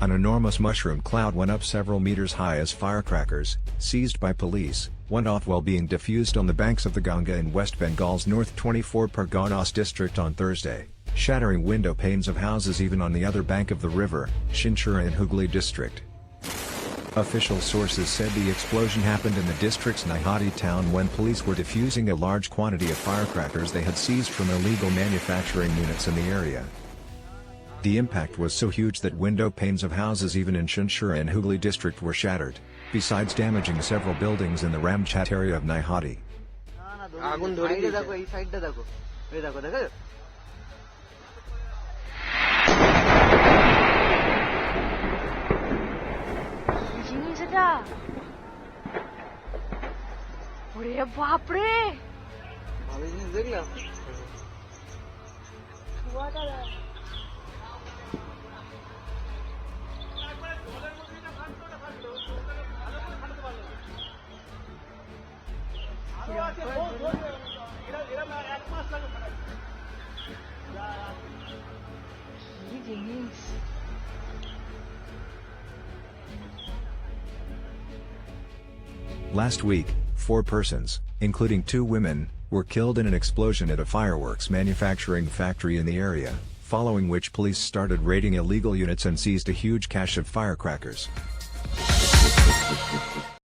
An enormous mushroom cloud went up several meters high as firecrackers, seized by police, went off while being defused on the banks of the Ganga in West Bengal's North 24 Parganas district on Thursday, shattering window panes of houses even on the other bank of the river, Chinsurah in Hooghly district. Official sources said the explosion happened in the district's Naihati town when police were defusing a large quantity of firecrackers they had seized from illegal manufacturing units in the area. The impact was so huge that window panes of houses even in Chinsurah and Hooghly district were shattered, besides damaging several buildings in the Ramchat area of Naihati. Last week, 4 persons, including 2 women, were killed in an explosion at a fireworks manufacturing factory in the area, following which police started raiding illegal units and seized a huge cache of firecrackers.